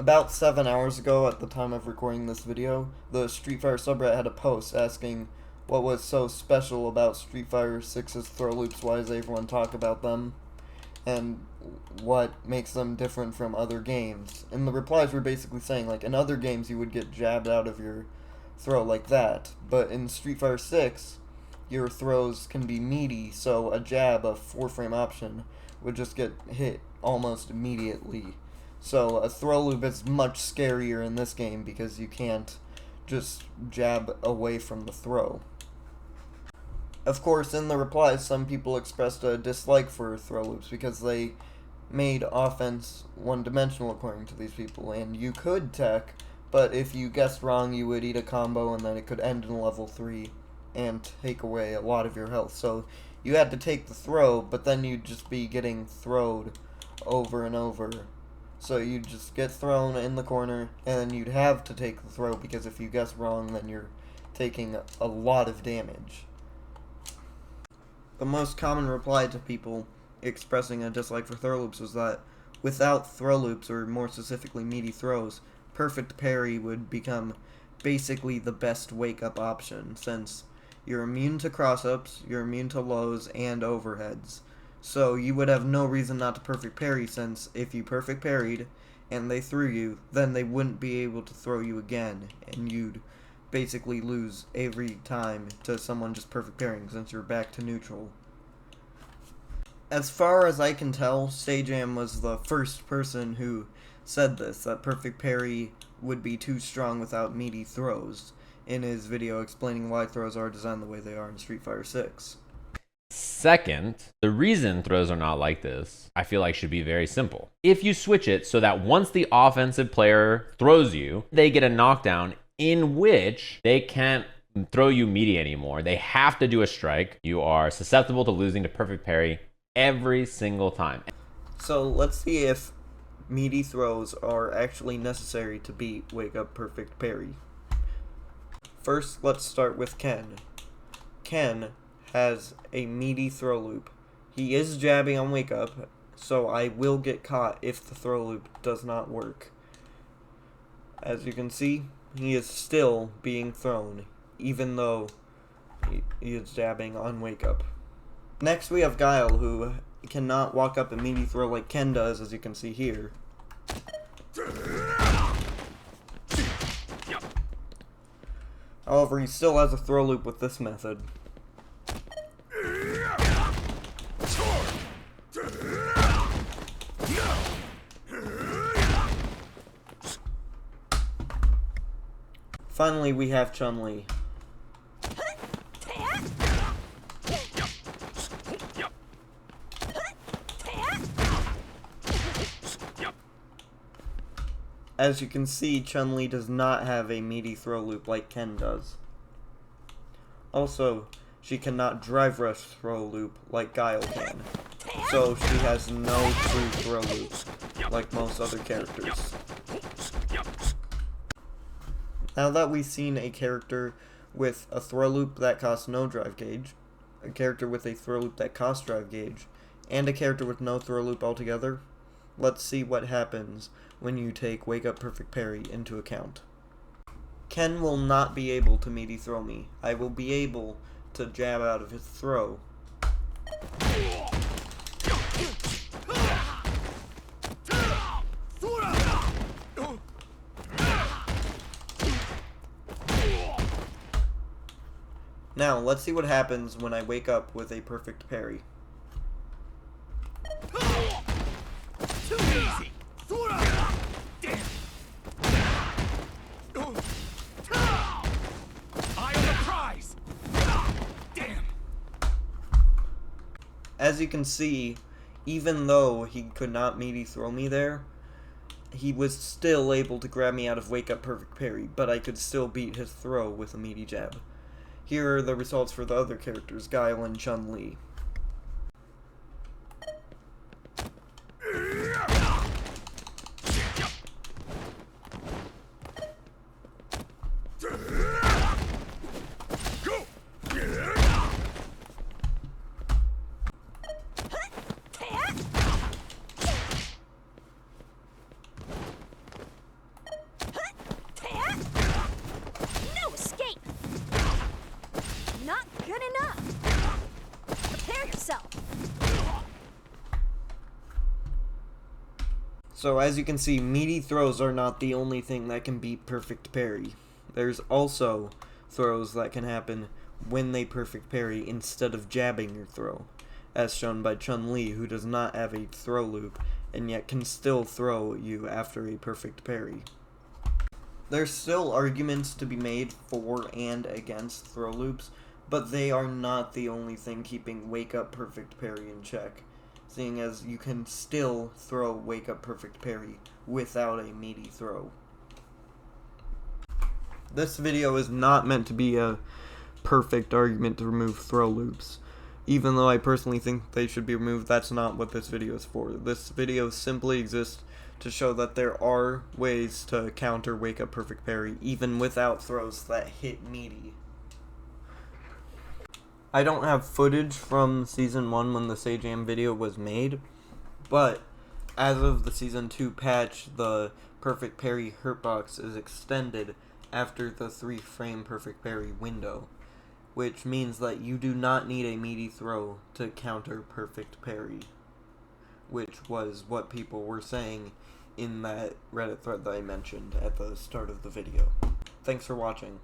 About 7 hours ago, at the time of recording this video, the Street Fighter subreddit had a post asking what was so special about Street Fighter 6's throw loops, why does everyone talk about them, and what makes them different from other games. And the replies were basically saying, like, in other games you would get jabbed out of your throw like that, but in Street Fighter 6, your throws can be meaty, so a jab, a 4-frame option, would just get hit almost immediately. So a throw loop is much scarier in this game because you can't just jab away from the throw. Of course, in the replies, some people expressed a dislike for throw loops because they made offense one-dimensional according to these people, and you could tech, but if you guessed wrong, you would eat a combo and then it could end in level 3 and take away a lot of your health. So you had to take the throw, but then you'd just be getting throwed over and over. So you'd just get thrown in the corner, and then you'd have to take the throw, because if you guess wrong, then you're taking a lot of damage. The most common reply to people expressing a dislike for throw loops was that without throw loops, or more specifically meaty throws, perfect parry would become basically the best wake-up option, since you're immune to cross-ups, you're immune to lows, and overheads. So you would have no reason not to perfect parry, since if you perfect parried and they threw you, then they wouldn't be able to throw you again, and you'd basically lose every time to someone just perfect parrying, since you're back to neutral. As far as I can tell, Stayjam was the first person who said this, that perfect parry would be too strong without meaty throws, in his video explaining why throws are designed the way they are in Street Fighter 6. Second, the reason throws are not like this, I feel like, should be very simple. If you switch it so that once the offensive player throws you, they get a knockdown in which they can't throw you meaty anymore. They have to do a strike. You are susceptible to losing to perfect parry every single time. So let's see if meaty throws are actually necessary to beat Wake Up Perfect Parry. First, let's start with Ken. Ken has a meaty throw loop. He is jabbing on Wake Up, so I will get caught if the throw loop does not work. As you can see, he is still being thrown, even though he is jabbing on Wake Up. Next we have Guile, who cannot walk up a meaty throw like Ken does, as you can see here. However, he still has a throw loop with this method. Finally, we have Chun-Li. As you can see, Chun-Li does not have a meaty throw loop like Ken does. Also, she cannot drive rush throw loop like Guile can. So she has no true throw loops like most other characters. Now that we've seen a character with a throw loop that costs no drive gauge, a character with a throw loop that costs drive gauge, and a character with no throw loop altogether, let's see what happens when you take Wake Up Perfect Parry into account. Ken will not be able to meaty throw me. I will be able to jab out of his throw. Now, let's see what happens when I wake up with a perfect parry. Too easy. Damn. Eye on the prize. Damn. As you can see, even though he could not meaty throw me there, he was still able to grab me out of Wake Up Perfect Parry, but I could still beat his throw with a meaty jab. Here are the results for the other characters, Guile and Chun-Li. So as you can see, meaty throws are not the only thing that can beat perfect parry. There's also throws that can happen when they perfect parry instead of jabbing your throw, as shown by Chun-Li, who does not have a throw loop and yet can still throw you after a perfect parry. There's still arguments to be made for and against throw loops, but they are not the only thing keeping wake up perfect parry in check, seeing as you can still throw wake up perfect parry without a meaty throw. This video is not meant to be a perfect argument to remove throw loops. Even though I personally think they should be removed, that's not what this video is for. This video simply exists to show that there are ways to counter wake up perfect parry even without throws that hit meaty. I don't have footage from Season 1 when the Sajam video was made, but as of the Season 2 patch, the perfect parry hurtbox is extended after the 3-frame perfect parry window, which means that you do not need a meaty throw to counter perfect parry, which was what people were saying in that Reddit thread that I mentioned at the start of the video. Thanks for watching.